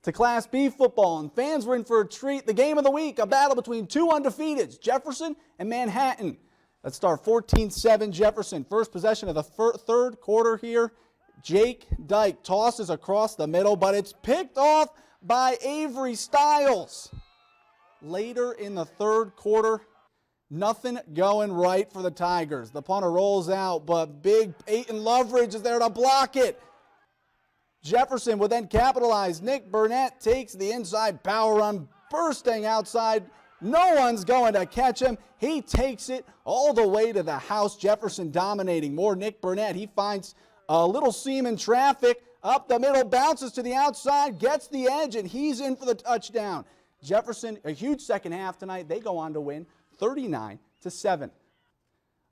To Class B football, and fans were in for a treat. The game of the week, a battle between two undefeateds, Jefferson and Manhattan. Let's start 14-7 Jefferson. First possession of the third quarter here. Jake Dyke tosses across the middle, but it's picked off by Avery Stiles. Later in the third quarter, nothing going right for the Tigers. The punter rolls out, but big Peyton Loveridge is there to block it. Jefferson will then capitalize. Nick Burnett takes the inside power run, bursting outside. No one's going to catch him. He takes it all the way to the house. Jefferson dominating more. Nick Burnett, he finds a little seam in traffic. Up the middle, bounces to the outside, gets the edge, and he's in for the touchdown. Jefferson, a huge second half tonight. They go on to win 39-7.